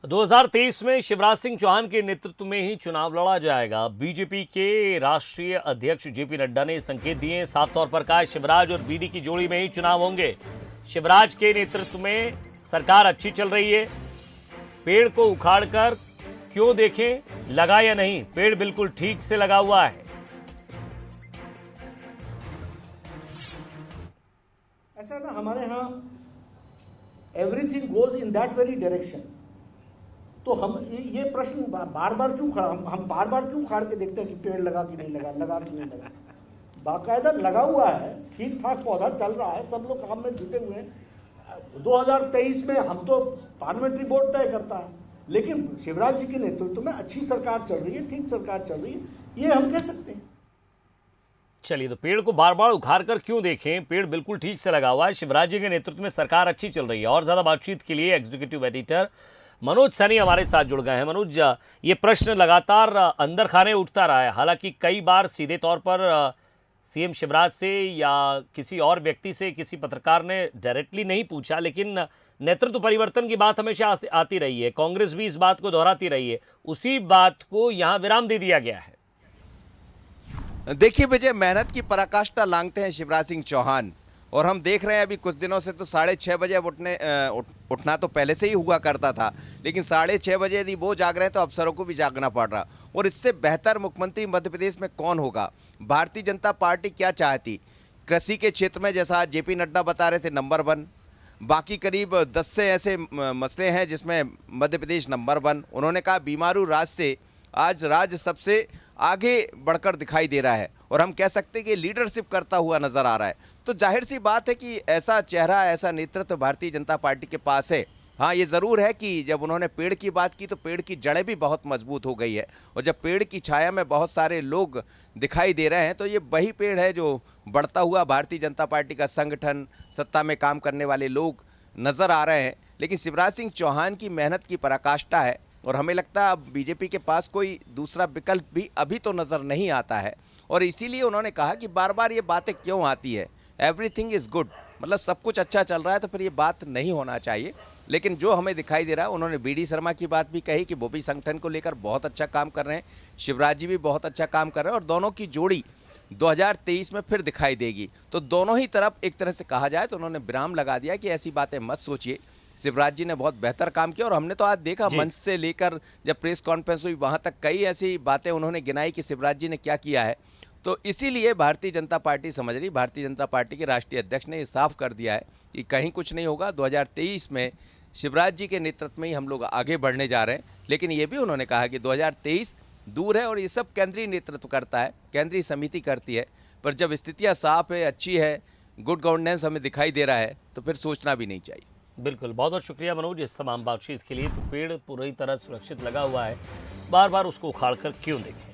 2023 में शिवराज सिंह चौहान के नेतृत्व में ही चुनाव लड़ा जाएगा। बीजेपी के राष्ट्रीय अध्यक्ष जेपी नड्डा ने संकेत दिए। साफ तौर पर कहा, शिवराज और बीडी की जोड़ी में ही चुनाव होंगे। शिवराज के नेतृत्व में सरकार अच्छी चल रही है। पेड़ को उखाड़कर क्यों देखें, लगा या नहीं, पेड़ बिल्कुल ठीक से लगा हुआ है। ऐसा ना, हमारे यहाँ everything goes in that very direction. तो हम ये प्रश्न बार बार क्यों खड़ा, हम बार बार क्यों उखाड़ के देखते हैं कि पेड़ लगा कि नहीं लगा, लगा कि नहीं लगा। बाकायदा लगा हुआ है, ठीक ठाक पौधा चल रहा है, सब लोग काम में जुटे हुए हैं। 2023 में हम तो पार्लियामेंट्री बोर्ड तय करता है, लेकिन शिवराज जी के नेतृत्व में अच्छी सरकार चल रही है, ठीक सरकार चल रही है, ये हम कह सकते हैं। चलिए, तो पेड़ को बार बार उखाड़ कर क्यों देखें, पेड़ बिल्कुल ठीक से लगा हुआ है। शिवराज जी के नेतृत्व में सरकार अच्छी चल रही है। और ज्यादा बातचीत के लिए एग्जीक्यूटिव एडिटर मनोज सैनी हमारे साथ जुड़ गए हैं। मनोज, ये प्रश्न लगातार अंदर खाने उठता रहा है। हालांकि कई बार सीधे तौर पर सीएम शिवराज से या किसी और व्यक्ति से किसी पत्रकार ने डायरेक्टली नहीं पूछा, लेकिन नेतृत्व परिवर्तन की बात हमेशा आती रही है। कांग्रेस भी इस बात को दोहराती रही है। उसी बात को यहाँ विराम दे दिया गया है। देखिए विजय, मेहनत की पराकाष्ठा लांघते हैं शिवराज सिंह चौहान, और हम देख रहे हैं अभी कुछ दिनों से तो 6:30 बजे अब उठना तो पहले से ही हुआ करता था, लेकिन 6:30 बजे यदि वो जाग रहे हैं तो अफसरों को भी जागना पड़ रहा। और इससे बेहतर मुख्यमंत्री मध्य प्रदेश में कौन होगा। भारतीय जनता पार्टी क्या चाहती, कृषि के क्षेत्र में जैसा जेपी नड्डा बता रहे थे नंबर 1, बाकी करीब 10 से ऐसे मसले हैं जिसमें मध्य प्रदेश नंबर 1। उन्होंने कहा बीमारू राज्य से आज राज्य सबसे आगे बढ़कर दिखाई दे रहा है, और हम कह सकते हैं कि लीडरशिप करता हुआ नजर आ रहा है। तो जाहिर सी बात है कि ऐसा चेहरा, ऐसा नेतृत्व भारतीय जनता पार्टी के पास है। हाँ, ये ज़रूर है कि जब उन्होंने पेड़ की बात की तो पेड़ की जड़ें भी बहुत मजबूत हो गई है, और जब पेड़ की छाया में बहुत सारे लोग दिखाई दे रहे हैं तो ये वही पेड़ है जो बढ़ता हुआ भारतीय जनता पार्टी का संगठन, सत्ता में काम करने वाले लोग नज़र आ रहे हैं। लेकिन शिवराज सिंह चौहान की मेहनत की पराकाष्ठा है, और हमें लगता है अब बीजेपी के पास कोई दूसरा विकल्प भी अभी तो नज़र नहीं आता है। और इसीलिए उन्होंने कहा कि बार बार ये बातें क्यों आती है, एवरीथिंग इज़ गुड, मतलब सब कुछ अच्छा चल रहा है तो फिर ये बात नहीं होना चाहिए। लेकिन जो हमें दिखाई दे रहा है, उन्होंने बीडी शर्मा की बात भी कही कि वो भी संगठन को लेकर बहुत अच्छा काम कर रहे हैं, शिवराज जी भी बहुत अच्छा काम कर रहे हैं, और दोनों की जोड़ी 2023 में फिर दिखाई देगी। तो दोनों ही तरफ एक तरह से कहा जाए तो उन्होंने विराम लगा दिया कि ऐसी बातें मत सोचिए, शिवराज जी ने बहुत बेहतर काम किया। और हमने तो आज देखा मंच से लेकर जब प्रेस कॉन्फ्रेंस हुई वहां तक कई ऐसी बातें उन्होंने गिनाई कि शिवराज जी ने क्या किया है। तो इसीलिए भारतीय जनता पार्टी समझ रही, भारतीय जनता पार्टी के राष्ट्रीय अध्यक्ष ने ये साफ कर दिया है कि कहीं कुछ नहीं होगा। 2023 में शिवराज जी के नेतृत्व में ही हम लोग आगे बढ़ने जा रहे हैं। लेकिन ये भी उन्होंने कहा कि 2023 दूर है और ये सब केंद्रीय नेतृत्व करता है, केंद्रीय समिति करती है। पर जब स्थितियाँ साफ है, अच्छी है, गुड गवर्नेंस हमें दिखाई दे रहा है तो फिर सोचना भी नहीं चाहिए। बिल्कुल, बहुत बहुत शुक्रिया मनोज इस तमाम बातचीत के लिए। तो पेड़ पूरी तरह सुरक्षित लगा हुआ है, बार बार उसको उखाड़ कर क्यों देखें।